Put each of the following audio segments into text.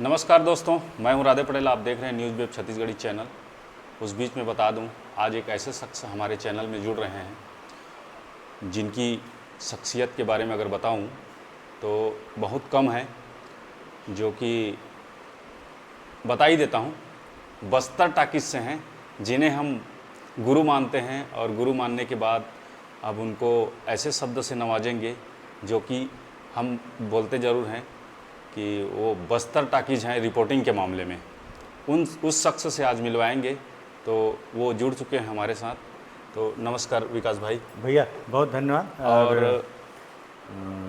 नमस्कार दोस्तों, मैं हूं राधे पटेल। आप देख रहे हैं न्यूज़ वेब छत्तीसगढ़ी चैनल। उस बीच में बता दूं, आज एक ऐसे शख्स हमारे चैनल में जुड़ रहे हैं जिनकी शख्सियत के बारे में अगर बताऊं तो बहुत कम है, जो कि बता ही देता हूं। बस्तर टाकिज से हैं, जिन्हें हम गुरु मानते हैं और गुरु मानने के बाद अब उनको ऐसे शब्द से नवाजेंगे जो कि हम बोलते ज़रूर हैं कि वो बस्तर टाकीज हैं रिपोर्टिंग के मामले में। उस शख्स से आज मिलवाएंगे, तो वो जुड़ चुके हैं हमारे साथ। तो नमस्कार विकास भाई। भैया बहुत धन्यवाद। और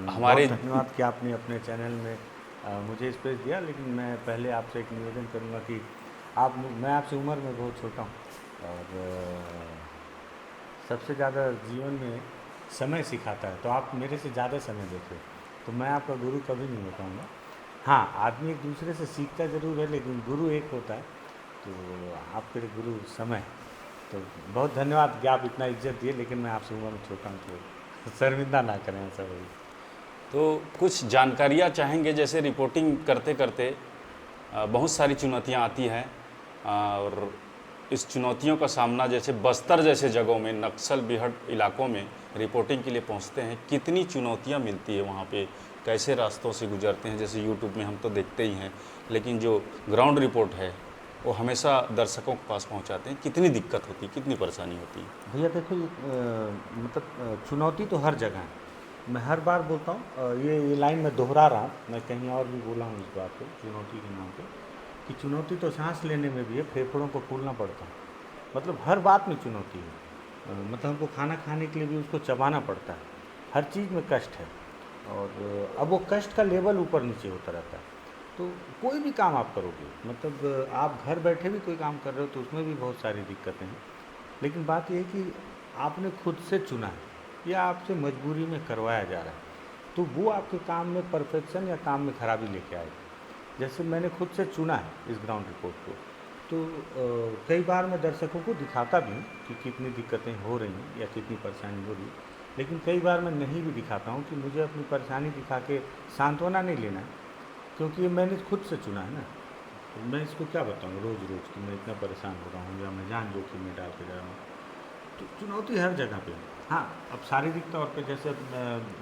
हमारे बहुत धन्यवाद कि आपने अपने चैनल में मुझे स्पेस दिया। लेकिन मैं पहले आपसे एक निवेदन करूंगा कि मैं आपसे उम्र में बहुत छोटा हूं और सबसे ज़्यादा जीवन में समय सिखाता है, तो आप मेरे से ज़्यादा समय देते हो, तो मैं आपका गुरु कभी नहीं हो पाऊँगा। हाँ, आदमी एक दूसरे से सीखता ज़रूर है, लेकिन गुरु एक होता है, तो आपके गुरु समय। तो बहुत धन्यवाद कि आप इतना इज्जत दिए, लेकिन मैं आपसे उम्र में छोटा हूँ, तो शर्मिंदा ना करें ऐसा भाई। तो कुछ जानकारियाँ चाहेंगे। जैसे रिपोर्टिंग करते करते बहुत सारी चुनौतियाँ आती हैं, और इस चुनौतियों का सामना जैसे बस्तर जैसे जगहों में, नक्सल बिहट इलाकों में रिपोर्टिंग के लिए पहुंचते हैं, कितनी चुनौतियां मिलती है वहां पे, कैसे रास्तों से गुजरते हैं। जैसे यूट्यूब में हम तो देखते ही हैं, लेकिन जो ग्राउंड रिपोर्ट है वो हमेशा दर्शकों के पास पहुंचाते हैं। कितनी दिक्कत होती है, कितनी परेशानी होती है। भैया देखो, मतलब चुनौती तो हर जगह है। मैं हर बार बोलता हूँ, ये लाइन मैं दोहरा रहा हूँ, मैं कहीं और भी बोला हूँ इस बात को, चुनौती के नाम पे, कि चुनौती तो सांस लेने में भी है, फेफड़ों को फूलना पड़ता है। मतलब हर बात में चुनौती है। मतलब हमको खाना खाने के लिए भी उसको चबाना पड़ता है। हर चीज़ में कष्ट है, और अब वो कष्ट का लेवल ऊपर नीचे होता रहता है। तो कोई भी काम आप करोगे, मतलब आप घर बैठे भी कोई काम कर रहे हो, तो उसमें भी बहुत सारी दिक्कतें हैं। लेकिन बात यह है कि आपने खुद से चुना है या आपसे मजबूरी में करवाया जा रहा है, तो वो आपके काम में परफेक्शन या काम में खराबी लेके आएगा। जैसे मैंने खुद से चुना है इस ग्राउंड रिपोर्ट को, तो कई बार मैं दर्शकों को दिखाता भी हूँ कि कितनी दिक्कतें हो रही हैं या कितनी परेशानी हो रही है। लेकिन कई बार मैं नहीं भी दिखाता हूँ कि मुझे अपनी परेशानी दिखा के सांत्वना नहीं लेना है, क्योंकि ये मैंने खुद से चुना है ना। तो मैं इसको क्या बताऊँ रोज़ रोज़ कि मैं इतना परेशान हो रहा हूँ या मैं जान जोखिम में डाल के जा रहा हूँ। तो चुनौती हर जगह पे है। हाँ, अब शारीरिक तौर पे जैसे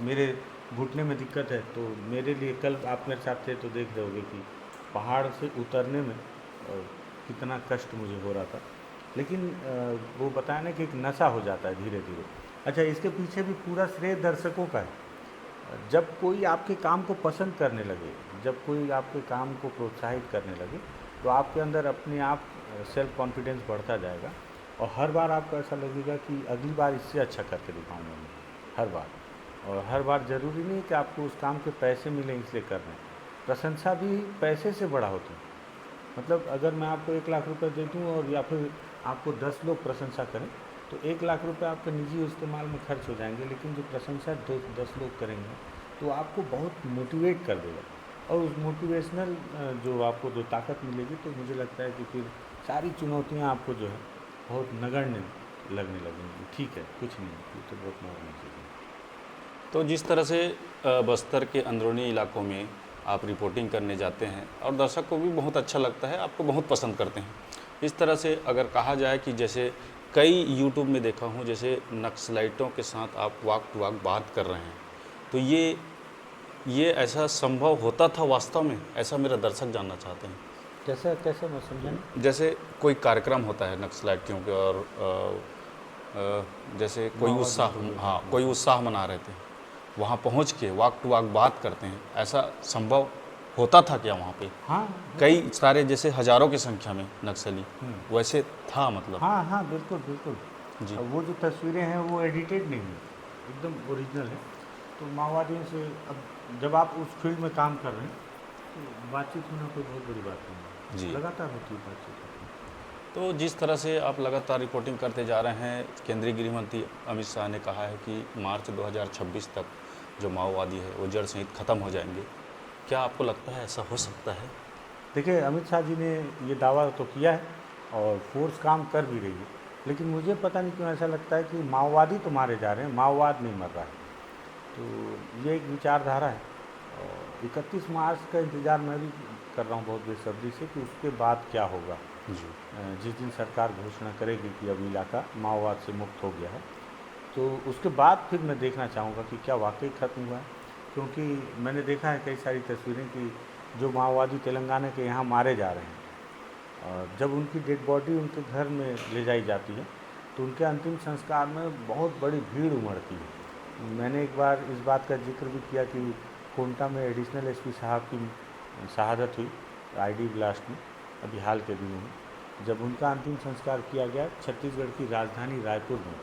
मेरे घुटने में दिक्कत है, तो मेरे लिए कल आप मेरे साथ थे तो देख रहे होगे कि पहाड़ से उतरने में कितना कष्ट मुझे हो रहा था। लेकिन वो बताया ना कि एक नशा हो जाता है धीरे धीरे। अच्छा, इसके पीछे भी पूरा श्रेय दर्शकों का है। जब कोई आपके काम को पसंद करने लगे, जब कोई आपके काम को प्रोत्साहित करने लगे, तो आपके अंदर अपने आप सेल्फ कॉन्फिडेंस बढ़ता जाएगा, और हर बार आपको ऐसा लगेगा कि अगली बार इससे अच्छा करके दिखाऊंगा मैं, हर बार। और हर बार ज़रूरी नहीं कि आपको उस काम के पैसे मिलें इसलिए कर रहे हैं। प्रशंसा भी पैसे से बड़ा होती है। मतलब अगर मैं आपको 1 लाख रुपए दे दूँ और या फिर आपको 10 लोग प्रशंसा करें, तो 1 लाख रुपए आपके निजी इस्तेमाल में खर्च हो जाएंगे, लेकिन जो प्रशंसा 10 लोग करेंगे तो आपको बहुत मोटिवेट कर देगा। और उस मोटिवेशनल जो आपको जो ताकत मिलेगी, तो मुझे लगता है कि फिर सारी चुनौतियाँ आपको जो है बहुत नगण्य लगने लगेंगी। ठीक है, कुछ नहीं, ये तो बहुत नॉर्मल चीज़ है। तो जिस तरह से बस्तर के अंदरूनी इलाकों में आप रिपोर्टिंग करने जाते हैं और दर्शक को भी बहुत अच्छा लगता है, आपको बहुत पसंद करते हैं। इस तरह से अगर कहा जाए कि जैसे कई यूट्यूब में देखा हूँ, जैसे नक्सलाइटों के साथ आप वाक टू वाक बात कर रहे हैं, तो ये ऐसा संभव होता था वास्तव में? ऐसा मेरा दर्शक जानना चाहते हैं। कैसे कैसे मैं समझा नहीं। जैसे कोई कार्यक्रम होता है नक्सलाइटियों के, और जैसे कोई माओवादियों उत्साह, को हाँ, लेकर। कोई उत्साह मना रहे थे, वहाँ पहुँच के वाक टू वाक बात करते हैं, ऐसा संभव होता था क्या वहाँ पे? हाँ, होता कई सारे जैसे हजारों की संख्या में नक्सली है। वैसे था मतलब? हाँ हाँ, बिल्कुल बिल्कुल। जी। अब वो जो तस्वीरें हैं वो एडिटेड नहीं है, एकदम ओरिजिनल है। तो माओवादियों से अब जब आप उस फील्ड में काम कर रहे हैं, तो बातचीत होना कोई बहुत बड़ी बात नहीं जी। है, लगातार होती है बातचीत। तो जिस तरह से आप लगातार रिपोर्टिंग करते जा रहे हैं, केंद्रीय गृह मंत्री अमित शाह ने कहा है कि मार्च 2026 तक जो माओवादी है वो जड़ सहित ख़त्म हो जाएंगे। क्या आपको लगता है ऐसा हो सकता है? देखिए, अमित शाह जी ने ये दावा तो किया है और फोर्स काम कर भी रही है, लेकिन मुझे पता नहीं क्यों ऐसा लगता है कि माओवादी तो मारे जा रहे हैं, माओवाद नहीं मर रहा है। तो ये एक विचारधारा है, और 31 मार्च का इंतज़ार मैं भी कर रहा हूँ बहुत बेसब्री से कि उसके बाद क्या होगा। जी। जिस दिन सरकार घोषणा करेगी कि अब इलाका माओवाद से मुक्त हो गया है, तो उसके बाद फिर मैं देखना चाहूँगा कि क्या वाकई ख़त्म हुआ है। क्योंकि मैंने देखा है कई सारी तस्वीरें कि जो माओवादी तेलंगाना के यहाँ मारे जा रहे हैं, और जब उनकी डेड बॉडी उनके घर में ले जाई जाती है तो उनके अंतिम संस्कार में बहुत बड़ी भीड़ उमड़ती है। मैंने एक बार इस बात का जिक्र भी किया कि कोंटा में एडिशनल एसपी साहब की शहादत हुई आईडी ब्लास्ट में अभी हाल के दिनों में, जब उनका अंतिम संस्कार किया गया छत्तीसगढ़ की राजधानी रायपुर में,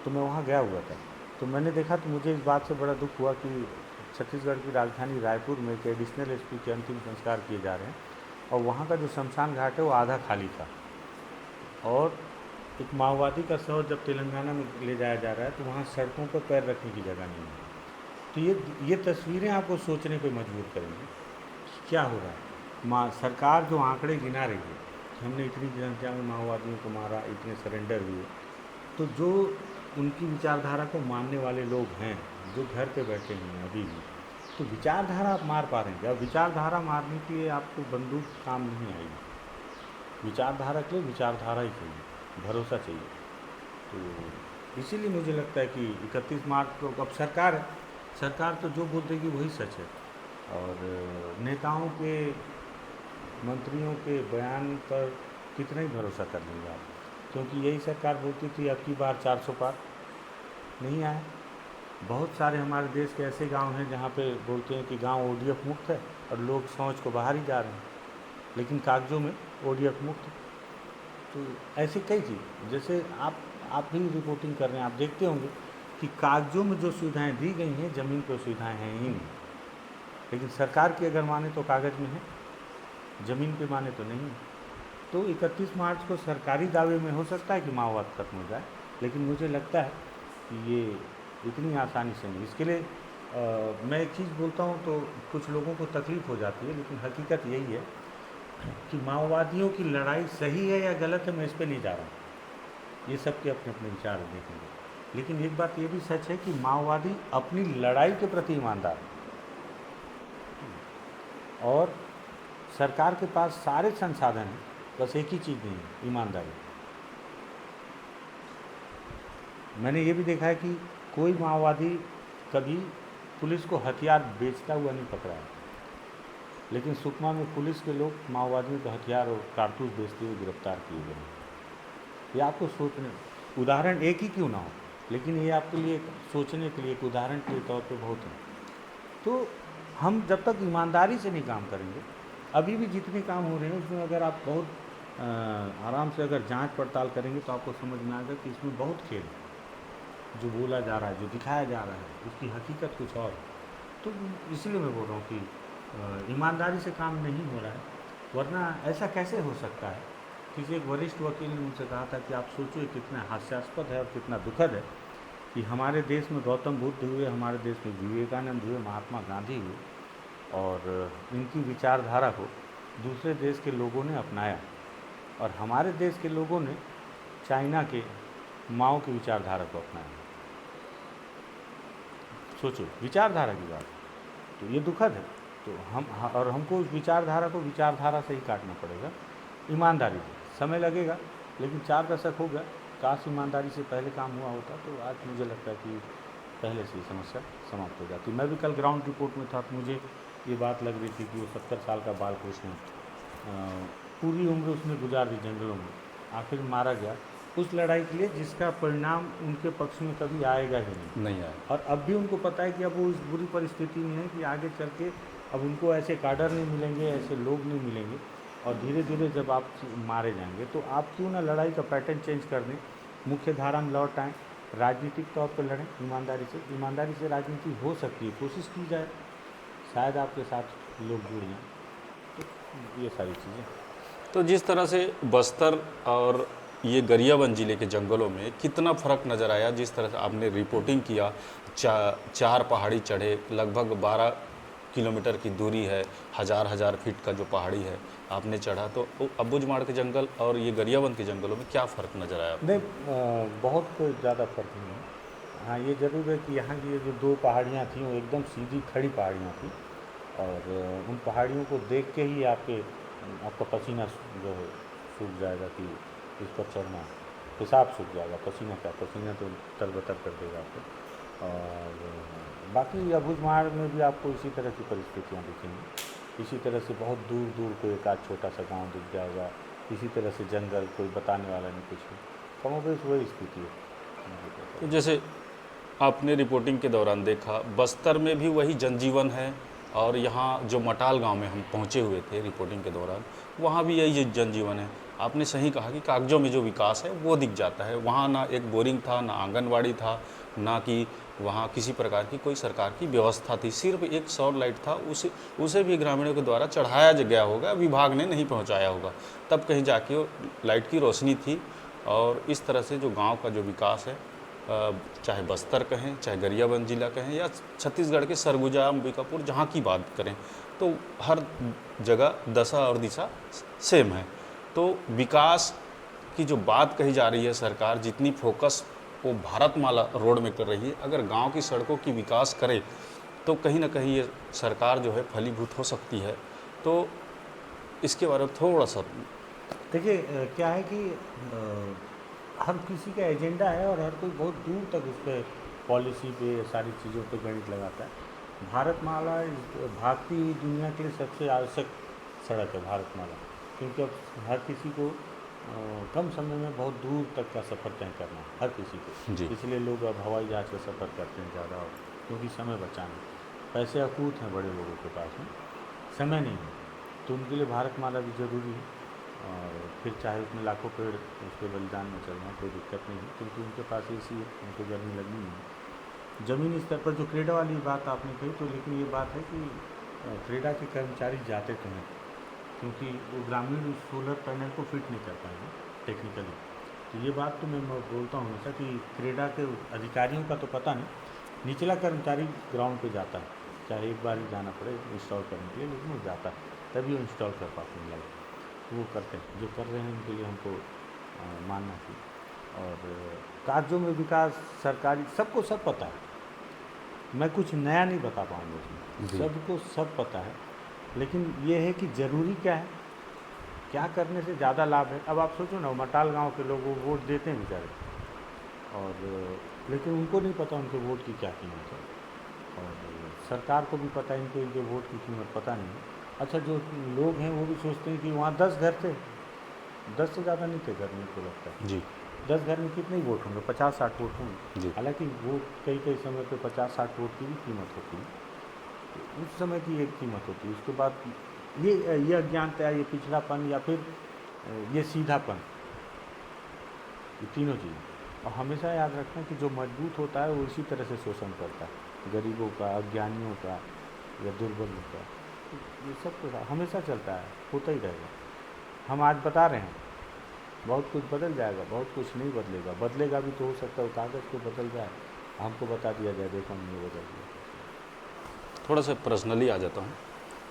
तो मैं वहाँ गया हुआ था। तो मैंने देखा तो मुझे इस बात से बड़ा दुख हुआ कि छत्तीसगढ़ की राजधानी रायपुर में एक एडिशनल एसपी के अंतिम संस्कार किए जा रहे हैं और वहाँ का जो शमशान घाट है वो आधा खाली था, और एक माओवादी का शव जब तेलंगाना में ले जाया जा रहा है तो वहाँ सड़कों पर पैर रखने की जगह नहीं है। तो ये तस्वीरें आपको सोचने पे मजबूर करेंगी कि क्या हो रहा है। सरकार जो आंकड़े गिना रही है कि हमने इतनी संख्या में माओवादियों को मारा, इतने सरेंडर हुए, तो जो उनकी विचारधारा को मानने वाले लोग हैं जो घर पे बैठे हैं अभी भी, तो विचारधारा आप मार पा रहे हैं क्या? विचारधारा मारने के लिए आपको बंदूक काम नहीं आएगी। विचारधारा के लिए विचारधारा ही चाहिए, भरोसा चाहिए। तो इसीलिए मुझे लगता है कि 31 मार्च को अब सरकार तो जो बोल देगी वही सच है, और नेताओं के, मंत्रियों के बयान पर कितना ही भरोसा कर लेंगे आप, क्योंकि यही सरकार बोलती थी अब की बार 400 पार, नहीं आया। बहुत सारे हमारे देश के ऐसे गांव हैं जहां पे बोलते हैं कि गांव ओडीएफ मुक्त है और लोग शौच को बाहर ही जा रहे हैं, लेकिन कागजों में ओडीएफ मुक्त। तो ऐसे कई चीज़, जैसे आप भी रिपोर्टिंग कर रहे हैं, आप देखते होंगे कि कागजों में जो सुविधाएं दी गई हैं ज़मीन पर सुविधाएं हैं ही नहीं। लेकिन सरकार की अगर माने तो कागज़ में है, ज़मीन पे माने तो नहीं। तो 31 मार्च को सरकारी दावे में हो सकता है कि माओवाद खत्म हो जाए, लेकिन मुझे लगता है कि ये इतनी आसानी से नहीं। इसके लिए मैं एक चीज़ बोलता हूँ तो कुछ लोगों को तकलीफ़ हो जाती है, लेकिन हकीकत यही है कि माओवादियों की लड़ाई सही है या गलत है, मैं इस पर नहीं जा रहा हूँ, ये सबके अपने अपने विचार देखेंगे। लेकिन एक बात ये भी सच है कि माओवादी अपनी लड़ाई के प्रति ईमानदार है, और सरकार के पास सारे संसाधन हैं, बस एक ही चीज़ नहीं है, ईमानदारी। मैंने ये भी देखा है कि कोई माओवादी कभी पुलिस को हथियार बेचता हुआ नहीं पकड़ा है, लेकिन सुकमा में पुलिस के लोग माओवादियों को हथियार और कारतूस बेचते हुए गिरफ्तार किए गए हैं। ये आपको सोचने, उदाहरण एक ही क्यों ना हो, लेकिन ये आपके लिए सोचने के लिए एक उदाहरण के तौर पे बहुत है। तो हम जब तक ईमानदारी से नहीं काम करेंगे, अभी भी जितने काम हो रहे हैं उसमें अगर आप बहुत आराम से अगर जांच पड़ताल करेंगे तो आपको समझ में आएगा कि इसमें बहुत खेल है। जो बोला जा रहा है, जो दिखाया जा रहा है, उसकी हकीकत कुछ और। तो इसलिए मैं बोल रहा हूँ कि ईमानदारी से काम नहीं हो रहा है, वरना ऐसा कैसे हो सकता है। किसी एक वरिष्ठ वकील ने मुझसे कहा था कि आप सोचिए कितना हास्यास्पद है और कितना दुखद है कि हमारे देश में गौतम बुद्ध हुए, हमारे देश में विवेकानंद हुए, महात्मा गांधी हुए, और इनकी विचारधारा को दूसरे देश के लोगों ने अपनाया, और हमारे देश के लोगों ने चाइना के माओ की विचारधारा को अपनाया। सोचो विचारधारा की बात, तो ये दुखद है। तो हमको उस विचारधारा को विचारधारा से ही काटना पड़ेगा, ईमानदारी से। समय लगेगा, लेकिन 4 दशक हो गया, काश ईमानदारी से पहले काम हुआ होता तो आज मुझे लगता है कि पहले से ही समस्या समाप्त हो जाती। मैं भी कल ग्राउंड रिपोर्ट में था तो मुझे ये बात लग रही थी कि वो 70 साल का बालकृष्ण पूरी उम्र उसने गुजार दी जंगलों में, आखिर मारा गया उस लड़ाई के लिए जिसका परिणाम उनके पक्ष में कभी आएगा ही नहीं आया। और अब भी उनको पता है कि अब वो इस बुरी परिस्थिति में है कि आगे चल के अब उनको ऐसे काडर नहीं मिलेंगे, ऐसे लोग नहीं मिलेंगे, और धीरे धीरे जब आप मारे जाएंगे तो आप क्यों ना लड़ाई का पैटर्न चेंज कर दें, मुख्य धारा में लौट आएँ, राजनीतिक तौर पर लड़ें ईमानदारी से राजनीति हो सकती है, कोशिश की जाए, शायद आपके साथ लोग जुड़ जाएँ। तो ये सारी चीज़ें। तो जिस तरह से बस्तर और ये गरियाबंद ज़िले के जंगलों में कितना फ़र्क नज़र आया, जिस तरह से आपने रिपोर्टिंग किया, 4 पहाड़ी चढ़े, लगभग 12 किलोमीटर की दूरी है, हज़ार फीट का जो पहाड़ी है आपने चढ़ा, तो अबुझमाड़ के जंगल और ये गरियाबंद के जंगलों में क्या फ़र्क नज़र आया? नहीं, बहुत कोई ज़्यादा फर्क नहीं है। हाँ, ये ज़रूर है कि यहाँ की ये जो 2 पहाड़ियाँ थीं वो एकदम सीधी खड़ी पहाड़ियाँ थीं, और उन पहाड़ियों को देख के ही आपका पसीना जो है सूख जाएगा कि इस पर चढ़ना है। पेशाब सूख जाएगा, पसीना क्या, पसीना तो तरबतर कर देगा आपको। और बाकी अबूझमाड़ में भी आपको इसी तरह की परिस्थितियाँ दिखेंगी। इसी तरह से बहुत दूर दूर को एक आध छोटा सा गांव दिख जाएगा, इसी तरह से जंगल, कोई बताने वाला नहीं कुछ नहीं, कमोबेश वही स्थिति है। तो जैसे आपने रिपोर्टिंग के दौरान देखा, बस्तर में भी वही जनजीवन है, और यहाँ जो मटाल गांव में हम पहुँचे हुए थे रिपोर्टिंग के दौरान, वहाँ भी यही जनजीवन है। आपने सही कहा कि कागजों में जो विकास है वो दिख जाता है। वहाँ ना एक बोरिंग था, ना आंगनवाड़ी था, ना कि वहाँ किसी प्रकार की कोई सरकार की व्यवस्था थी। सिर्फ एक सौर लाइट था, उसे भी ग्रामीणों के द्वारा चढ़ाया गया होगा, विभाग ने नहीं पहुँचाया होगा, तब कहीं जाके वो लाइट की रोशनी थी। और इस तरह से जो गांव का जो विकास है, चाहे बस्तर कहें, चाहे गरियाबंद जिला कहें, या छत्तीसगढ़ के सरगुजा, अंबिकापुर, जहाँ की बात करें, तो हर जगह दशा और दिशा सेम है। तो विकास की जो बात कही जा रही है, सरकार जितनी फोकस वो भारतमाला रोड में कर रही है, अगर गांव की सड़कों की विकास करे तो कहीं ना कहीं ये सरकार जो है फलीभूत हो सकती है। तो इसके बारे में थोड़ा सा देखिए, क्या है कि हर किसी का एजेंडा है और हर कोई बहुत दूर तक उस पर पॉलिसी पे सारी चीज़ों पे गणित लगाता है। भारतमाला भागती हुई दुनिया के लिए सबसे आवश्यक सड़क है भारतमाला, क्योंकि अब हर किसी को कम समय में बहुत दूर तक का सफ़र तय करना है, हर किसी को। जी। इसलिए लोग अब हवाई जहाज़ का सफ़र करते हैं ज़्यादा, क्योंकि समय बचाना। पैसे अकूत हैं बड़े लोगों के पास में, समय नहीं है, तो उनके लिए भारतमाला भी ज़रूरी है। और फिर चाहे उसमें लाखों पेड़ उसके बलिदान में चल रहे हैं, कोई दिक्कत नहीं है, क्योंकि उनके पास एसी है, उनको गर्मी लगनी नहीं है। ज़मीनी स्तर पर जो क्रेडा वाली बात आपने कही, तो लेकिन ये बात है कि क्रेडा के कर्मचारी जाते तो हैं, क्योंकि वो ग्रामीण सोलर पैनल को फिट नहीं कर पाएंगे टेक्निकली। तो ये बात तो मैं बोलता हूँ हमेशा कि क्रेडा के अधिकारियों का तो पता नहीं, निचला कर्मचारी ग्राउंड पे जाता है, चाहे एक बार ही जाना पड़े इंस्टॉल करने के लिए, लेकिन वो जाता है, तभी वो इंस्टॉल कर पाते हैं लाइट। वो करते हैं, जो कर रहे हैं उनके लिए हमको मानना चाहिए। और कार्यों में विकास सरकारी सबको सब पता है, मैं कुछ नया नहीं बता पाऊँगा उसमें, सबको सब पता है। लेकिन ये है कि ज़रूरी क्या है, क्या करने से ज़्यादा लाभ है। अब आप सोचो ना, मटाल गांव के लोग वो वोट देते हैं बेचारे, और लेकिन उनको नहीं पता उनके वोट की क्या कीमत है, और सरकार को भी पता है इनको इनके वोट की कीमत पता नहीं है। अच्छा, जो लोग हैं वो भी सोचते हैं कि वहाँ 10 घर थे, 10 से ज़्यादा नहीं थे घर, मेरे को लगता है जी 10 घर में कितने ही वोट होंगे, 50-60 वोट होंगे। जी हालांकि वोट कई कई समय पे 50-60 वोट की भी कीमत होती है, तो उस समय की एक कीमत होती है। उसके बाद ये अज्ञानता, ये पिछड़ापन, या फिर ये सीधापन, ये तीनों चीज़ें। और हमेशा याद रखना कि जो मजबूत होता है वो इसी तरह से शोषण करता है, गरीबों का, अज्ञानियों का, या दुर्बलों का। ये सब तो हमेशा चलता है, होता ही रहेगा। हम आज बता रहे हैं, बहुत कुछ बदल जाएगा, बहुत कुछ नहीं बदलेगा, बदलेगा भी तो हो सकता है कागज़ को बदल जाए, हमको बता दिया जाए देखो हमने बदल दिया। थोड़ा सा पर्सनली आ जाता हूँ।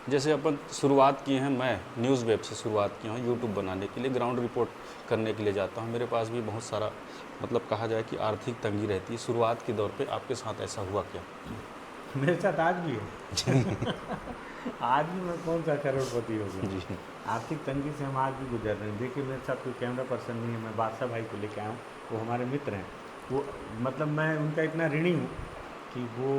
जैसे अपन शुरुआत किए हैं, मैं न्यूज़ वेब से शुरुआत किया हूँ यूट्यूब बनाने के लिए, ग्राउंड रिपोर्ट करने के लिए जाता हूँ। मेरे पास भी बहुत सारा, मतलब कहा जाए कि आर्थिक तंगी रहती है। शुरुआत के दौर पे आपके साथ ऐसा हुआ क्या? मेरे साथ आज भी है आज भी मैं कौन सा करोड़पति हो गया। जी आर्थिक तंगी से हम आज भी गुजर रहे हैं। देखिए, मेरे साथ कोई कैमरा पर्सन नहीं है, मैं बादशाह भाई को लेके आया हूँ, वो हमारे मित्र हैं। वो मतलब मैं उनका इतना ऋणी हूँ कि वो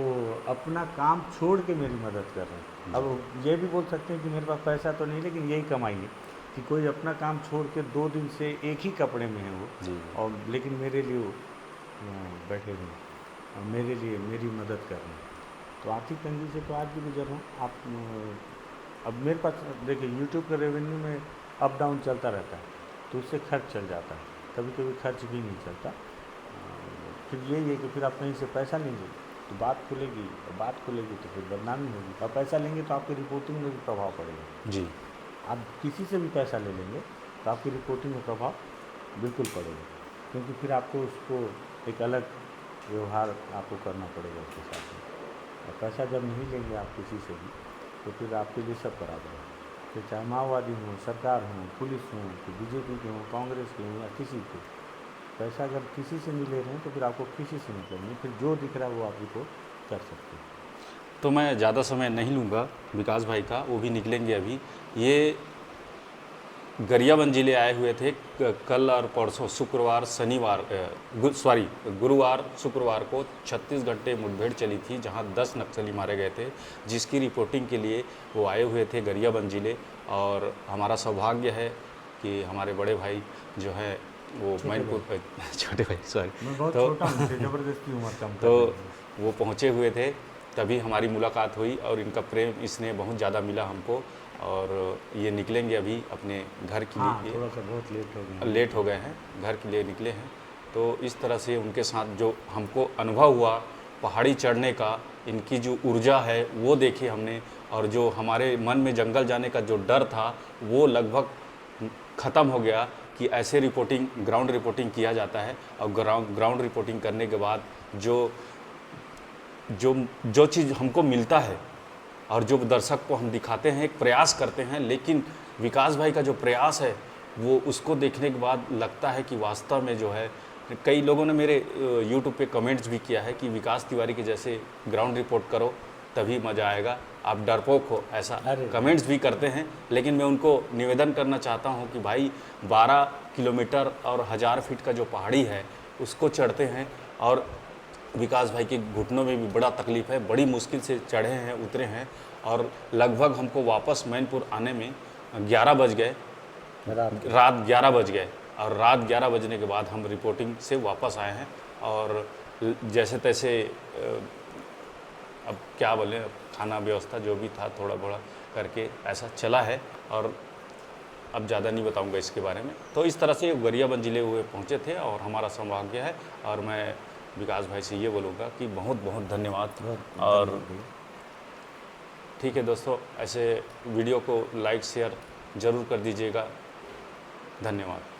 अपना काम छोड़ के मेरी मदद कर रहे हैं। अब ये भी बोल सकते हैं कि मेरे पास पैसा तो नहीं, लेकिन यही कमाई है कि कोई अपना काम छोड़ के 2 दिन से एक ही कपड़े में है वो, जी और लेकिन मेरे लिए वो बैठे हुए हैं और मेरे लिए मेरी मदद कर रहे हैं। तो आर्थिक तंगी से तो आज भी गुजर रहा हूँ। अब मेरे पास देखिए, यूट्यूब के रेवेन्यू में अप डाउन चलता रहता है, तो उससे खर्च चल जाता है, कभी कभी खर्च भी नहीं चलता। फिर यही है कि फिर आप कहीं से पैसा लेंगे तो बात खुलेगी, और बात खुलेगी तो फिर बदनामी होगी, और पैसा लेंगे तो आपकी रिपोर्टिंग में भी प्रभाव पड़ेगा। जी आप किसी से भी पैसा ले लेंगे तो आपकी रिपोर्टिंग में प्रभाव बिल्कुल पड़ेगा, क्योंकि फिर आपको उसको एक अलग व्यवहार आपको करना पड़ेगा उसके साथ में। और पैसा जब नहीं लेंगे आप किसी से भी, तो फिर आपके लिए सब बराबर है। फिर चाहे माओवादी हों, सरकार हों, पुलिस हों, फिर बीजेपी के हों, कांग्रेस के हों, या किसी के, पैसा अगर किसी से नहीं ले रहे हैं तो फिर आपको किसी से नहीं करनी, फिर जो दिख रहा है वो आप रिपोर्ट कर सकते हैं। तो मैं ज़्यादा समय नहीं लूँगा विकास भाई का, वो भी निकलेंगे अभी। ये गरियाबंद जिले आए हुए थे कल और परसों, शुक्रवार शनिवार गुरुवार शुक्रवार को 36 घंटे मुठभेड़ चली थी, जहां 10 नक्सली मारे गए थे, जिसकी रिपोर्टिंग के लिए वो आए हुए थे गरियाबंद जिले। और हमारा सौभाग्य है कि हमारे बड़े भाई जो है वो मैनपुर छोटे भाई सॉरी मैं बहुत तो छोटा हूँ, मुझे ज़बरदस्ती उम्र कम कर तो दी। वो पहुँचे हुए थे, तभी हमारी मुलाकात हुई और इनका प्रेम इसने बहुत ज़्यादा मिला हमको। और ये निकलेंगे अभी अपने घर के हाँ, लिए, थोड़ा सा बहुत लेट हो गए हैं, घर के लिए निकले हैं। तो इस तरह से उनके साथ जो हमको अनुभव हुआ पहाड़ी चढ़ने का, इनकी जो ऊर्जा है वो देखे हमने, और जो हमारे मन में जंगल जाने का जो डर था वो लगभग ख़त्म हो गया कि ऐसे ग्राउंड रिपोर्टिंग किया जाता है। और ग्राउंड रिपोर्टिंग करने के बाद जो जो जो चीज़ हमको मिलता है और जो दर्शक को हम दिखाते हैं, एक प्रयास करते हैं, लेकिन विकास भाई का जो प्रयास है वो उसको देखने के बाद लगता है कि वास्तव में जो है, कई लोगों ने मेरे यूट्यूब पे कमेंट्स भी किया है कि विकास तिवारी के जैसे ग्राउंड रिपोर्ट करो तभी मज़ा आएगा, आप डरपोक हो, ऐसा कमेंट्स भी करते हैं। लेकिन मैं उनको निवेदन करना चाहता हूं कि भाई 12 किलोमीटर और 1000 फीट का जो पहाड़ी है उसको चढ़ते हैं, और विकास भाई के घुटनों में भी बड़ा तकलीफ़ है, बड़ी मुश्किल से चढ़े हैं, उतरे हैं, और लगभग हमको वापस मैनपुर आने में 11 बज गए, रात 11 बज गए। और रात 11 बजने के बाद हम रिपोर्टिंग से वापस आए हैं, और जैसे तैसे अब क्या बोलें, खाना व्यवस्था जो भी था थोड़ा बड़ा करके ऐसा चला है, और अब ज़्यादा नहीं बताऊंगा इसके बारे में। तो इस तरह से गरियाबंद जिले हुए पहुँचे थे, और हमारा सौभाग्य है। और मैं विकास भाई से ये बोलूँगा कि बहुत बहुत धन्यवाद। और ठीक है दोस्तों, ऐसे वीडियो को लाइक शेयर ज़रूर कर दीजिएगा। धन्यवाद।